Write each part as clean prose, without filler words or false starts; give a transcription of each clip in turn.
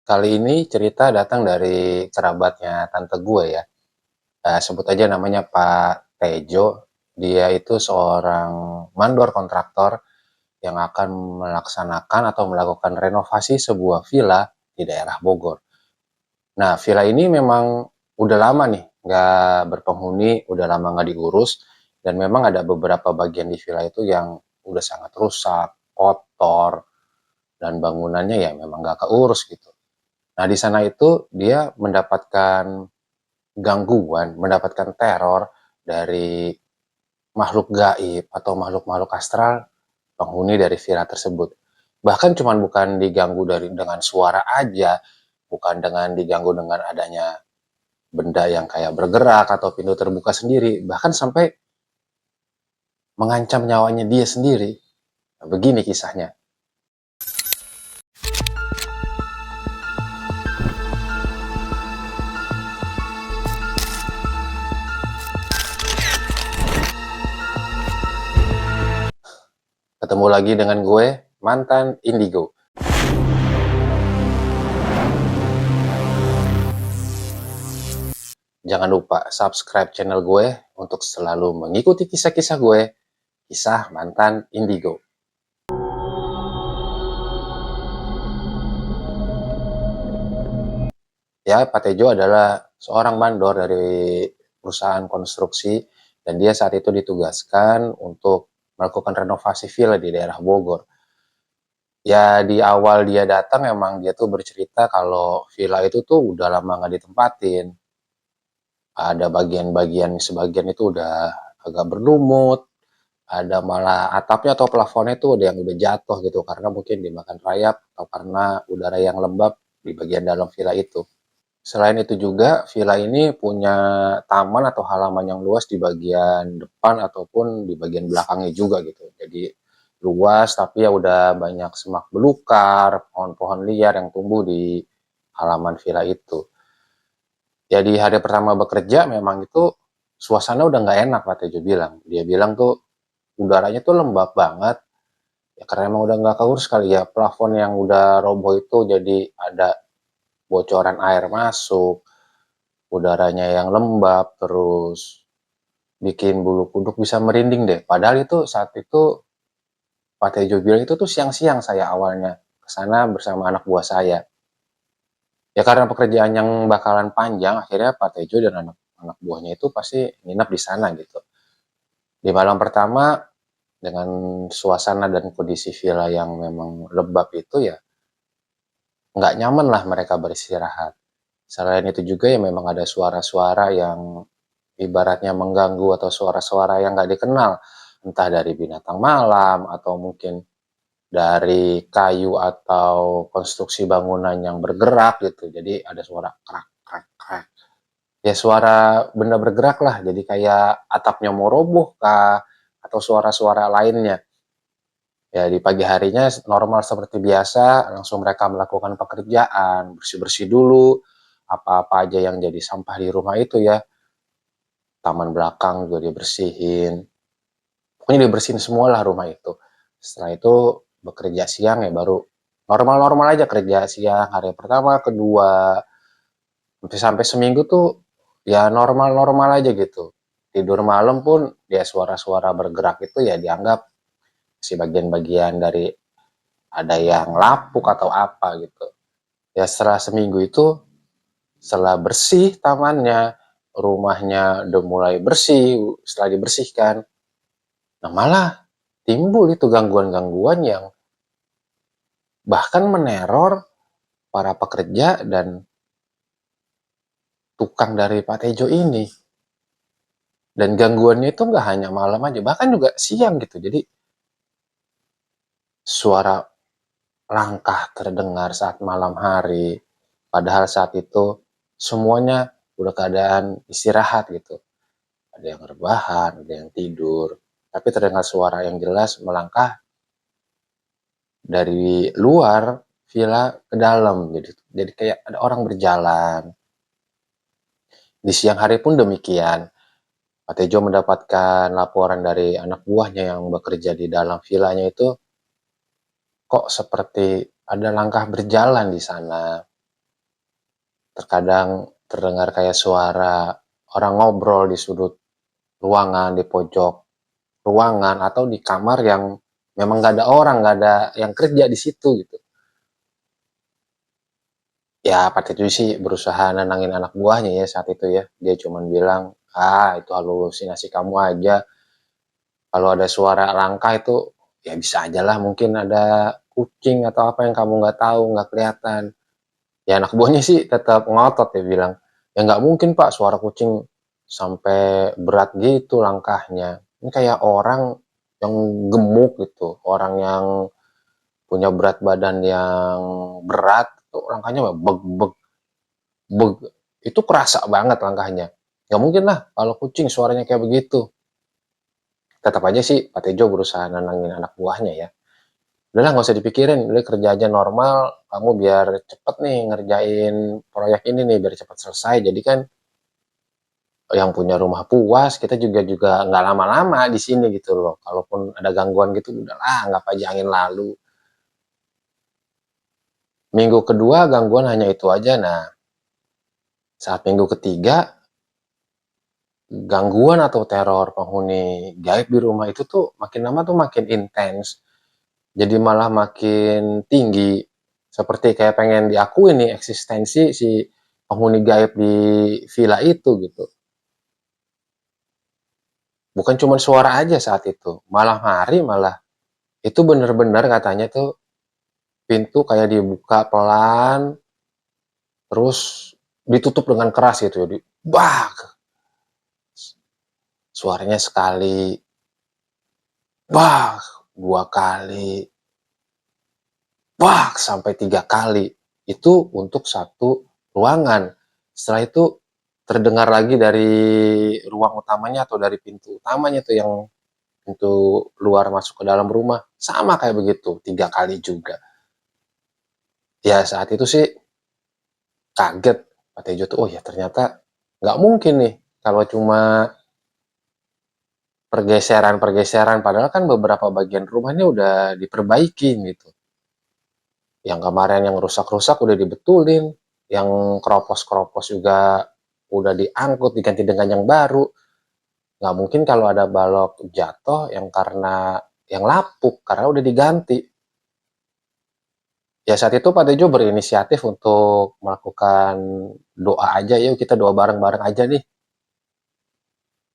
Kali ini cerita datang dari kerabatnya tante gue ya. Sebut aja namanya Pak Tejo. Dia itu seorang mandor kontraktor yang akan melaksanakan atau melakukan renovasi sebuah villa di daerah Bogor. Nah, villa ini memang udah lama nih nggak berpenghuni, udah lama nggak diurus, dan memang ada beberapa bagian di villa itu yang udah sangat rusak, kotor, dan bangunannya ya memang nggak keurus gitu. Nah, di sana itu dia mendapatkan gangguan, mendapatkan teror dari makhluk gaib atau makhluk-makhluk astral penghuni dari villa tersebut. Bahkan cuman bukan diganggu dengan suara aja, bukan dengan diganggu dengan adanya benda yang kayak bergerak atau pintu terbuka sendiri, bahkan sampai mengancam nyawanya dia sendiri. Nah, begini kisahnya. Ketemu lagi dengan gue, mantan Indigo. Jangan lupa subscribe channel gue untuk selalu mengikuti kisah-kisah gue, kisah mantan Indigo. Ya, Pak Tejo adalah seorang mandor dari perusahaan konstruksi dan dia saat itu ditugaskan untuk melakukan renovasi villa di daerah Bogor. Ya, di awal dia datang emang dia tuh bercerita kalau villa itu tuh udah lama nggak ditempatin. Ada bagian-bagian sebagian itu udah agak berlumut, ada malah atapnya atau plafonnya tuh ada yang udah jatuh gitu karena mungkin dimakan rayap atau karena udara yang lembab di bagian dalam villa itu. Selain itu juga, villa ini punya taman atau halaman yang luas di bagian depan ataupun di bagian belakangnya juga gitu. Jadi luas tapi ya udah banyak semak belukar, pohon-pohon liar yang tumbuh di halaman villa itu. Ya di hari pertama bekerja memang itu suasana udah nggak enak Pak Tejo bilang. Dia bilang tuh udaranya tuh lembab banget. Ya karena emang udah nggak keurus kali ya. Plafon yang udah roboh itu jadi ada bocoran air masuk, udaranya yang lembab, terus bikin bulu kuduk bisa merinding deh. Padahal itu saat itu Pak Tejo bilang itu tuh siang-siang saya awalnya ke sana bersama anak buah saya. Ya karena pekerjaan yang bakalan panjang, akhirnya Pak Tejo dan anak buahnya itu pasti nginep di sana gitu. Di malam pertama dengan suasana dan kondisi villa yang memang lembab itu ya nggak nyaman lah mereka beristirahat. Selain itu juga ya memang ada suara-suara yang ibaratnya mengganggu atau suara-suara yang nggak dikenal, entah dari binatang malam atau mungkin dari kayu atau konstruksi bangunan yang bergerak gitu. Jadi ada suara krak krak krak. Ya suara benda bergerak lah. Jadi kayak atapnya mau roboh kah atau suara-suara lainnya. Ya di pagi harinya normal seperti biasa, langsung mereka melakukan pekerjaan, bersih-bersih dulu apa-apa aja yang jadi sampah di rumah itu ya. Taman belakang juga dibersihin. Pokoknya dibersihin semua lah rumah itu. Setelah itu bekerja siang ya baru normal-normal aja kerja siang hari pertama, kedua, sampai seminggu tuh ya normal-normal aja gitu. Tidur malam pun ya suara-suara bergerak itu ya dianggap si bagian-bagian dari ada yang lapuk atau apa gitu. Ya setelah seminggu itu, setelah bersih tamannya, rumahnya udah mulai bersih, setelah dibersihkan, nah malah timbul itu gangguan-gangguan yang bahkan meneror para pekerja dan tukang dari Pak Tejo ini. Dan gangguannya itu nggak hanya malam aja, bahkan juga siang gitu. Jadi suara langkah terdengar saat malam hari, padahal saat itu semuanya udah keadaan istirahat gitu. Ada yang rebahan, ada yang tidur, tapi terdengar suara yang jelas melangkah dari luar villa ke dalam. Jadi kayak ada orang berjalan. Di siang hari pun demikian. Pak Tejo mendapatkan laporan dari anak buahnya yang bekerja di dalam villanya itu, kok seperti ada langkah berjalan di sana. terkadang terdengar kayak suara orang ngobrol di sudut ruangan, di pojok ruangan, atau di kamar yang memang nggak ada orang, nggak ada yang kerja di situ gitu. Ya Pak Tejo sih berusaha nenangin anak buahnya ya saat itu ya. Dia cuman bilang, ah itu halusinasi kamu aja. Kalau ada suara langkah itu ya bisa aja lah, mungkin ada kucing atau apa yang kamu nggak tahu, nggak kelihatan. Ya anak buahnya sih tetap ngotot ya, bilang, ya nggak mungkin Pak suara kucing sampai berat gitu langkahnya. Ini kayak orang yang gemuk gitu, orang yang punya berat badan yang berat, tuh langkahnya beg beg beg, itu kerasa banget langkahnya. Nggak mungkin lah kalau kucing suaranya kayak begitu. Tetap aja sih Pak Tejo berusaha nenangin anak buahnya ya. Udahlah nggak usah dipikirin, udah kerja aja normal, kamu biar cepet nih ngerjain proyek ini nih, biar cepet selesai. Jadi kan yang punya rumah puas, kita juga nggak lama-lama di sini gitu loh. Kalaupun ada gangguan gitu, udahlah anggap aja angin lalu. Minggu kedua gangguan hanya itu aja. Nah, saat minggu ketiga, gangguan atau teror penghuni gaib di rumah itu tuh makin lama tuh makin intens. Jadi malah makin tinggi. Seperti kayak pengen diakui nih eksistensi si penghuni gaib di villa itu gitu. Bukan cuma suara aja saat itu, malam hari malah itu bener-bener katanya tuh pintu kayak dibuka pelan, terus ditutup dengan keras gitu ya, bak, suaranya sekali, bak, dua kali, bak, sampai tiga kali. Itu untuk satu ruangan. Setelah itu terdengar lagi dari ruang utamanya atau dari pintu utamanya tuh, yang pintu luar masuk ke dalam rumah, sama kayak begitu, tiga kali juga. Ya saat itu sih kaget Pak Tejo tuh, oh ya ternyata nggak mungkin nih kalau cuma pergeseran-pergeseran, padahal kan beberapa bagian rumahnya udah diperbaiki gitu. Yang kemarin yang rusak-rusak udah dibetulin, yang keropos-keropos juga udah diangkut diganti dengan yang baru. Nggak mungkin kalau ada balok jatuh yang karena yang lapuk karena udah diganti. Ya saat itu Pak Tejo berinisiatif untuk melakukan doa aja, yuk kita doa bareng-bareng aja nih.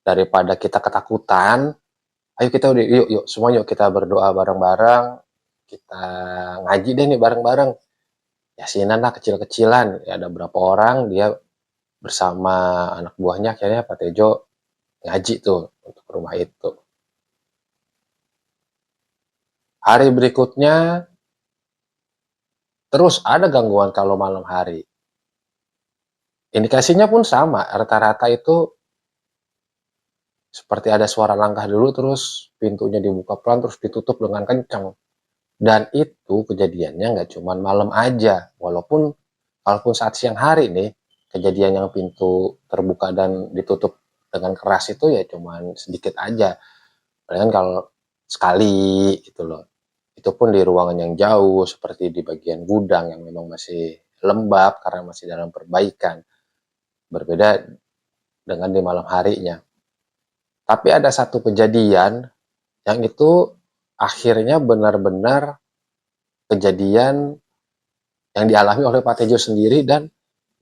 Daripada kita ketakutan, ayo kita udah yuk yuk semua yuk kita berdoa bareng-bareng, kita ngaji deh nih bareng-bareng. Yasinan lah kecil-kecilan, ya ada berapa orang dia bersama anak buahnya, akhirnya Pak Tejo ngaji tuh untuk rumah itu. Hari berikutnya terus ada gangguan kalau malam hari. Indikasinya pun sama, rata-rata itu seperti ada suara langkah dulu, terus pintunya dibuka pelan, terus ditutup dengan kencang. Dan itu kejadiannya nggak cuma malam aja, walaupun saat siang hari nih, kejadian yang pintu terbuka dan ditutup dengan keras itu ya cuman sedikit aja. Palingan kalau sekali gitu loh. Itu pun di ruangan yang jauh, seperti di bagian gudang yang memang masih lembab karena masih dalam perbaikan. Berbeda dengan di malam harinya. Tapi ada satu kejadian yang itu akhirnya benar-benar kejadian yang dialami oleh Pak Tejo sendiri dan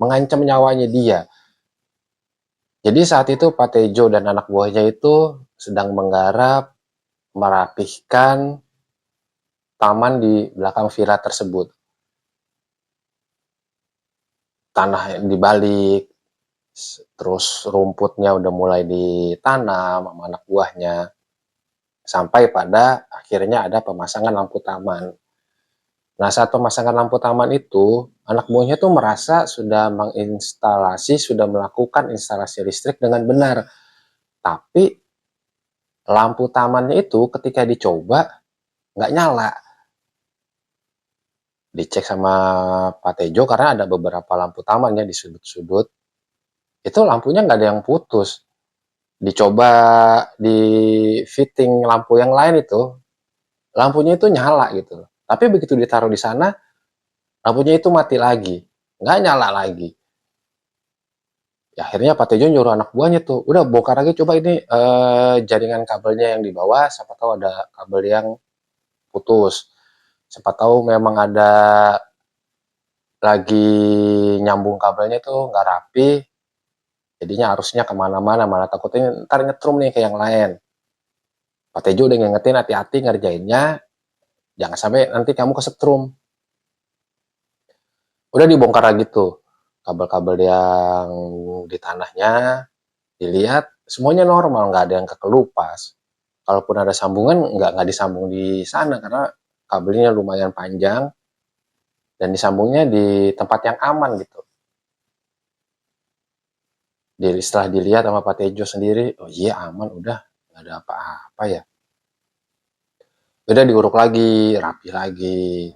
mengancam nyawanya dia. Jadi saat itu Pak Tejo dan anak buahnya itu sedang menggarap, merapihkan taman di belakang villa tersebut. Tanah yang dibalik, terus rumputnya udah mulai ditanam sama anak buahnya. Sampai pada akhirnya ada pemasangan lampu taman. Nah, saat pemasangan lampu taman itu, anak buahnya tuh merasa sudah melakukan instalasi listrik dengan benar. Tapi lampu tamannya itu ketika dicoba nggak nyala. Dicek sama Pak Tejo karena ada beberapa lampu tamannya di sudut-sudut. Itu lampunya nggak ada yang putus. Dicoba di fitting lampu yang lain itu, lampunya itu nyala gitu. Tapi begitu ditaruh di sana, lampunya itu mati lagi. Nggak nyala lagi. Ya akhirnya Pak Tejo nyuruh anak buahnya tuh, udah bongkar lagi coba ini jaringan kabelnya yang di bawah, siapa tahu ada kabel yang putus. Siapa tahu memang ada lagi nyambung kabelnya tuh nggak rapi, jadinya arusnya kemana-mana, malah takutnya ntar nyetrum nih ke yang lain. Pak Tejo udah ngingetin hati-hati ngerjainnya, jangan sampai nanti kamu kesetrum. Udah dibongkar lagi tuh kabel-kabel yang di tanahnya, dilihat semuanya normal, nggak ada yang kekelupas. Kalaupun ada sambungan, nggak disambung di sana karena kabelnya lumayan panjang dan disambungnya di tempat yang aman gitu. Setelah dilihat sama Pak Tejo sendiri, oh iya aman, udah nggak ada apa-apa ya. Udah diuruk lagi, rapi lagi.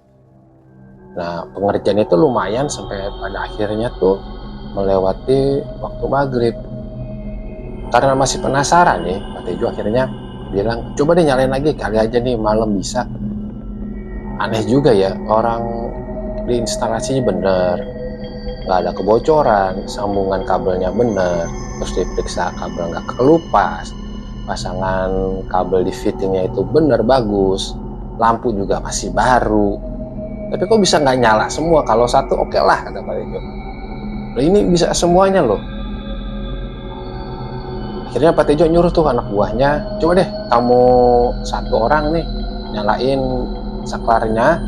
Nah pengerjaan itu lumayan sampai pada akhirnya tuh melewati waktu maghrib. Karena masih penasaran nih, Pak Tejo akhirnya bilang, coba deh nyalain lagi, kali aja nih malam bisa. Aneh juga ya, orang di instalasinya bener, nggak ada kebocoran, sambungan kabelnya bener, terus diperiksa kabel nggak kelupas, pasangan kabel di fittingnya itu bener bagus, lampu juga masih baru. Tapi kok bisa nggak nyala semua? Kalau satu oke lah, kata Pak Tejo. Nah, ini bisa semuanya loh. Akhirnya Pak Tejo nyuruh tuh anak buahnya, coba deh kamu satu orang nih nyalain saklarnya,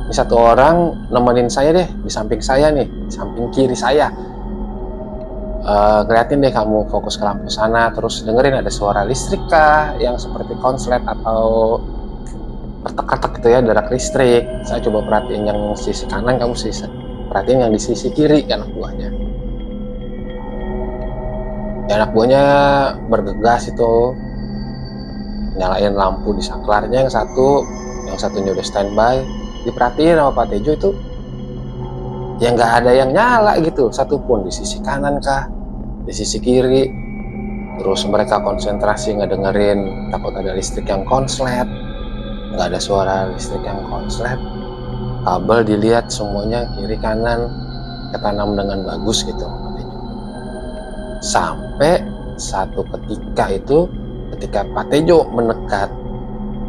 ini satu orang nemenin saya deh di samping saya nih, di samping kiri saya. Ngeliatin deh kamu fokus ke lampu sana, terus dengerin ada suara listrik kah yang seperti konslet atau retak-retak gitu ya, derak listrik. Saya coba perhatiin yang sisi kanan, kamu perhatiin yang di sisi kiri, anak buahnya. Ya, anak buahnya bergegas itu nyalain lampu di saklarnya yang satunya udah standby. Diperhatiin sama Pak Tejo itu ya nggak ada yang nyala gitu satupun, di sisi kanan kah, di sisi kiri. Terus mereka konsentrasi ngedengerin, takut ada listrik yang konslet, nggak ada suara listrik yang konslet. Kabel dilihat semuanya kiri kanan ketanam dengan bagus gitu. Sampai satu ketika itu, ketika Pak Tejo mendekat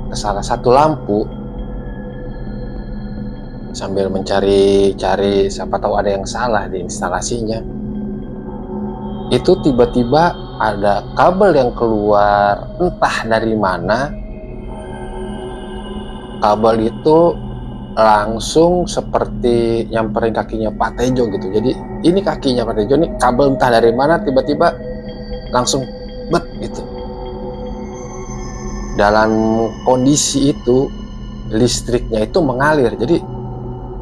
ke salah satu lampu sambil mencari-cari siapa tahu ada yang salah di instalasinya, itu tiba-tiba ada kabel yang keluar entah dari mana. Kabel itu langsung seperti nyamperin kakinya Pak Tejo gitu. Jadi ini kakinya Pak Tejo nih, kabel entah dari mana tiba-tiba langsung bet gitu. Dalam kondisi itu listriknya itu mengalir. Jadi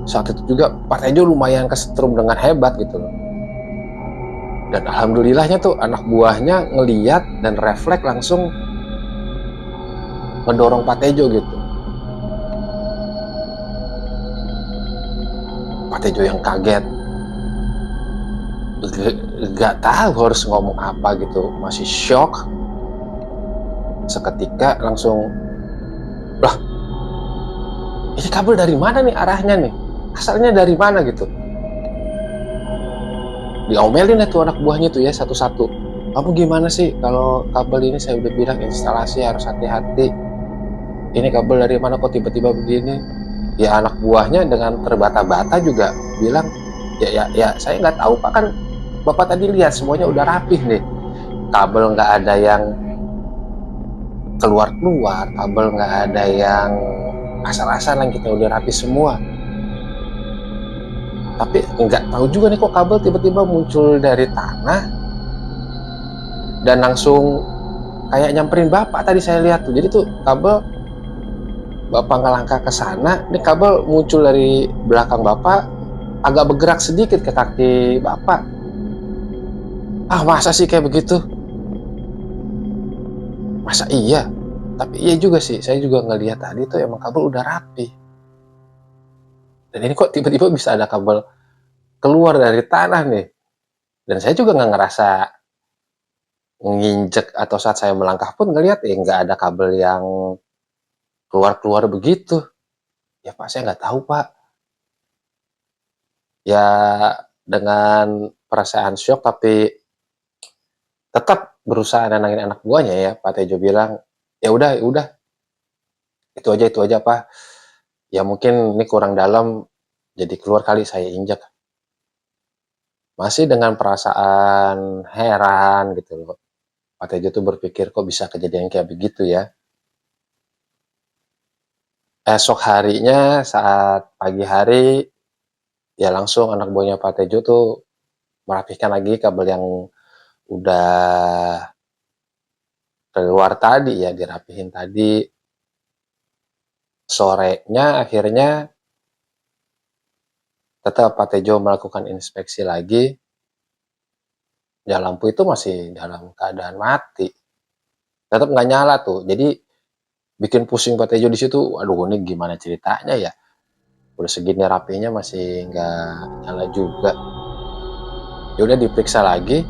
saat itu juga Pak Tejo lumayan kesetrum dengan hebat gitu loh. Dan alhamdulillahnya tuh anak buahnya ngeliat dan refleks langsung mendorong Pak Tejo gitu. Pak Tejo yang kaget, gak tahu harus ngomong apa gitu, masih shock. Seketika langsung, lah ini kabel dari mana nih arahnya nih, asalnya dari mana gitu. Diomelin tuh anak buahnya tuh ya satu-satu, kamu gimana sih kalau kabel ini, saya udah bilang instalasi harus hati-hati, ini kabel dari mana kok tiba-tiba begini. Ya anak buahnya dengan terbata-bata juga bilang, ya saya nggak tahu Pak, kan Bapak tadi lihat semuanya udah rapih nih, kabel nggak ada yang keluar-keluar, kabel nggak ada yang asal-asalan, kita udah rapi semua. Tapi nggak tahu juga nih kok kabel tiba-tiba muncul dari tanah dan langsung kayak nyamperin Bapak tadi saya lihat tuh. Jadi tuh kabel Bapak ngelangkah ke sana, ini kabel muncul dari belakang Bapak, agak bergerak sedikit ke kaki Bapak. Ah masa sih kayak begitu? Masa iya? Tapi iya juga sih, saya juga ngelihat tadi tuh emang kabel udah rapi. Dan ini kok tiba-tiba bisa ada kabel keluar dari tanah nih. Dan saya juga nggak ngerasa nginjek, atau saat saya melangkah pun ngelihat ya nggak ada kabel yang keluar-keluar begitu. Ya Pak, saya nggak tahu Pak. Ya dengan perasaan syok tapi tetap berusaha nenangin anak buahnya ya. Pak Tejo bilang, ya udah, itu aja Pak. Ya mungkin ini kurang dalam, jadi keluar kali saya injak. Masih dengan perasaan heran gitu loh. Pak Tejo tuh berpikir kok bisa kejadian kayak begitu ya. Esok harinya saat pagi hari, ya langsung anak buahnya Pak Tejo tuh merapihkan lagi kabel yang udah keluar tadi ya, dirapihin tadi. Sorenya akhirnya tetap Pak Tejo melakukan inspeksi lagi. Ya lampu itu masih dalam keadaan mati. Tetap nggak nyala tuh. Jadi bikin pusing Pak Tejo di situ. Aduh, ini gimana ceritanya ya? Udah segini rapinya masih nggak nyala juga. Ya udah diperiksa lagi,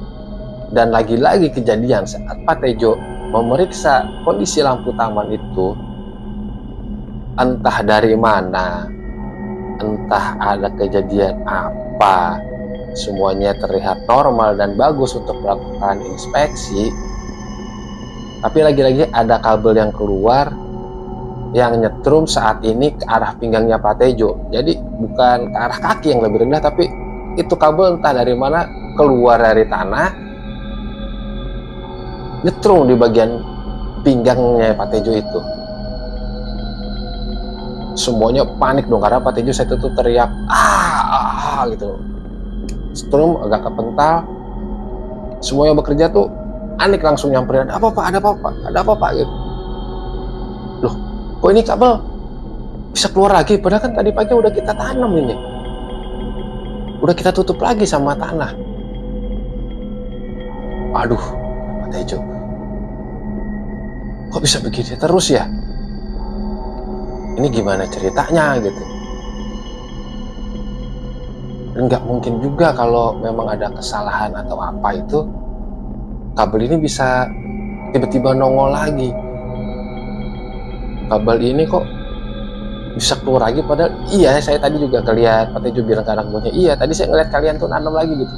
dan lagi-lagi kejadian saat Pak Tejo memeriksa kondisi lampu taman itu, entah dari mana, entah ada kejadian apa, semuanya terlihat normal dan bagus untuk melakukan inspeksi, tapi lagi-lagi ada kabel yang keluar yang nyetrum saat ini ke arah pinggangnya Pak Tejo. Jadi bukan ke arah kaki yang lebih rendah, tapi itu kabel entah dari mana keluar dari tanah, nyetrum di bagian pinggangnya Pak Tejo itu. Semuanya panik dong, karena Pak Tejo saya tuh teriak gitu. Strum agak kepental, semua yang bekerja tuh panik langsung nyamperin, ada apa pak gitu. Loh, kok ini kabel bisa keluar lagi, padahal kan tadi pagi udah kita tanam ini, udah kita tutup lagi sama tanah. Aduh, Pak Tejo, kok bisa begini terus ya, ini gimana ceritanya gitu. Dan nggak mungkin juga kalau memang ada kesalahan atau apa itu, kabel ini bisa tiba-tiba nongol lagi. Kabel ini kok bisa keluar lagi, padahal iya saya tadi juga ngeliat Pak Tejo bilang ke anak buahnya, iya tadi saya ngeliat kalian tuh nanam lagi gitu.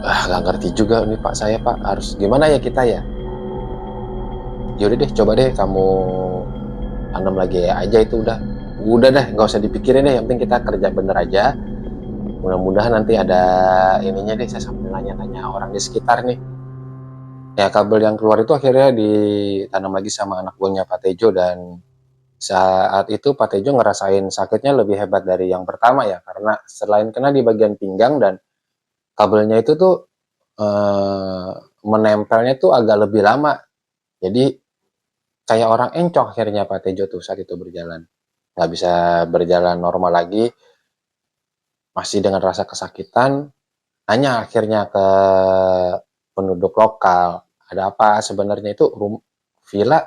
Nggak ngerti juga nih Pak, saya Pak harus gimana ya kita ya. Yaudah deh, coba deh kamu tanam lagi aja, itu udah deh, nggak usah dipikirin deh, yang penting kita kerja bener aja. Mudah-mudahan nanti ada ininya deh, saya sambil nanya-nanya orang di sekitar nih. Ya kabel yang keluar itu akhirnya ditanam lagi sama anak buahnya Pak Tejo, dan saat itu Pak Tejo ngerasain sakitnya lebih hebat dari yang pertama ya, karena selain kena di bagian pinggang, dan kabelnya itu tuh menempelnya tuh agak lebih lama. Jadi kayak orang encok akhirnya Pak Tejo tuh saat itu berjalan. Nggak bisa berjalan normal lagi, masih dengan rasa kesakitan, nanya akhirnya ke penduduk lokal, ada apa sebenarnya itu villa,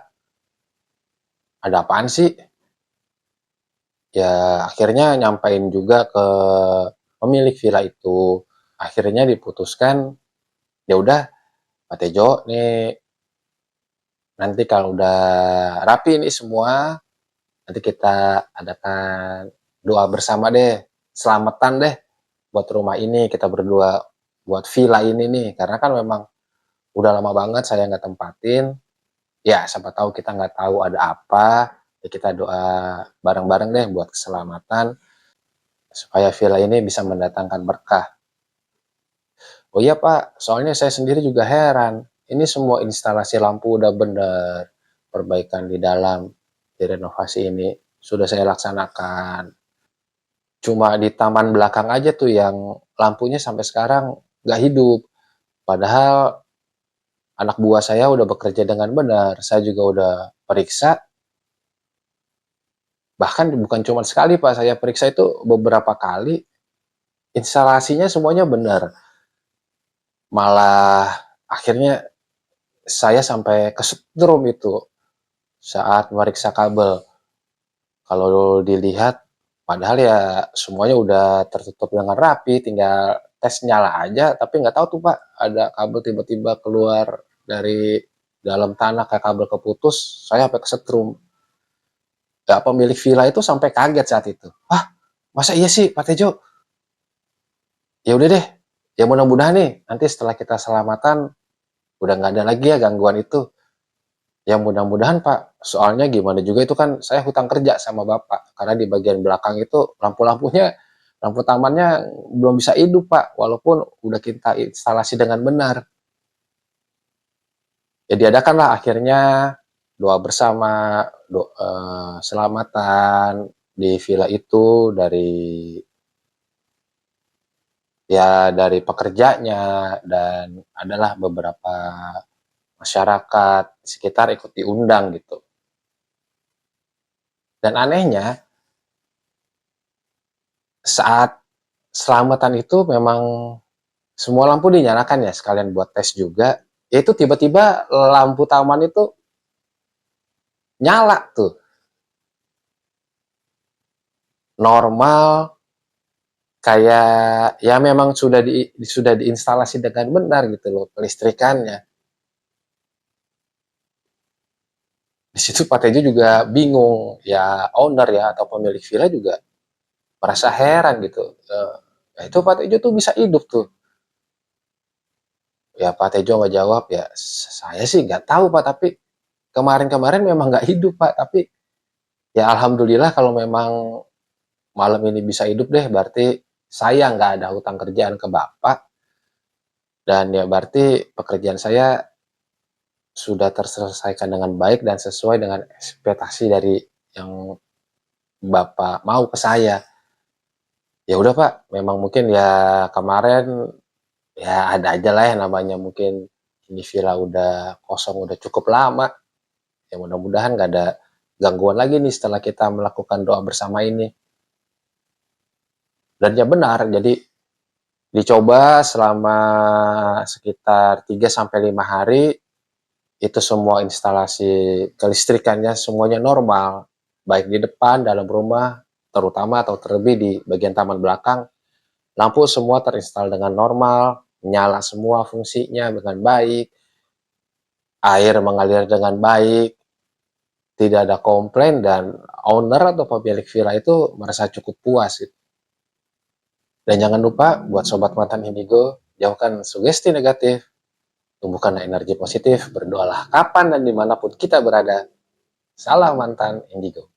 ada apaan sih? Ya akhirnya nyampein juga ke pemilik villa itu. Akhirnya diputuskan, ya udah Pak Tejo nih, nanti kalau udah rapi nih semua, nanti kita adakan doa bersama deh, selamatan deh buat rumah ini, kita berdua buat villa ini nih, karena kan memang udah lama banget saya nggak tempatin. Ya siapa tahu, kita nggak tahu ada apa, ya kita doa bareng-bareng deh buat keselamatan, supaya villa ini bisa mendatangkan berkah. Oh iya Pak, soalnya saya sendiri juga heran, ini semua instalasi lampu udah bener, perbaikan di dalam, di renovasi ini sudah saya laksanakan. Cuma di taman belakang aja tuh yang lampunya sampai sekarang nggak hidup. Padahal anak buah saya udah bekerja dengan benar, saya juga udah periksa, bahkan bukan cuma sekali Pak, saya periksa itu beberapa kali, instalasinya semuanya benar. Malah akhirnya saya sampai kesetrum itu saat meriksa kabel. Kalau dilihat, padahal ya semuanya udah tertutup dengan rapi, tinggal tes nyala aja, tapi nggak tahu tuh Pak, ada kabel tiba-tiba keluar dari dalam tanah kayak kabel keputus, saya sampai kesetrum. Ya pemilik villa itu sampai kaget saat itu. Masa iya sih Pak Tejo? Ya udah deh, Ya mudah-mudahan nih, nanti setelah kita selamatan, udah nggak ada lagi ya gangguan itu. Ya mudah-mudahan Pak, soalnya gimana juga itu kan saya hutang kerja sama Bapak, karena di bagian belakang itu lampu-lampunya, lampu tamannya belum bisa hidup Pak, walaupun udah kita instalasi dengan benar. Ya diadakanlah akhirnya doa bersama, selamatan di villa itu dari pekerjanya, dan adalah beberapa masyarakat sekitar ikut diundang gitu. Dan anehnya saat selamatan itu memang semua lampu dinyalakan ya, sekalian buat tes juga. Ya itu tiba-tiba lampu taman itu nyala tuh, normal, kayak ya memang sudah diinstalasi dengan benar gitu loh kelistrikannya. Di situ Pak Tejo juga bingung, ya owner ya atau pemilik villa juga merasa heran gitu. Ya itu Pak Tejo tuh bisa hidup tuh. Ya Pak Tejo nggak jawab, ya saya sih nggak tahu Pak, tapi kemarin-kemarin memang nggak hidup Pak, tapi ya alhamdulillah kalau memang malam ini bisa hidup deh, berarti saya nggak ada hutang kerjaan ke Bapak, dan ya berarti pekerjaan saya sudah terselesaikan dengan baik dan sesuai dengan ekspektasi dari yang Bapak mau ke saya. Ya udah Pak, memang mungkin ya kemarin ya ada aja lah ya namanya, mungkin ini villa udah kosong udah cukup lama. Ya mudah-mudahan nggak ada gangguan lagi nih setelah kita melakukan doa bersama ini. Dan ya benar, jadi dicoba selama sekitar 3 sampai 5 hari, itu semua instalasi kelistrikannya semuanya normal, baik di depan, dalam rumah, terutama atau terlebih di bagian taman belakang, lampu semua terinstal dengan normal, nyala semua fungsinya dengan baik, air mengalir dengan baik, tidak ada komplain, dan owner atau pemilik villa itu merasa cukup puas gitu. Dan jangan lupa buat sobat mantan indigo, jauhkan sugesti negatif, tumbuhkan energi positif, berdoalah kapan dan dimanapun kita berada. Salam mantan indigo.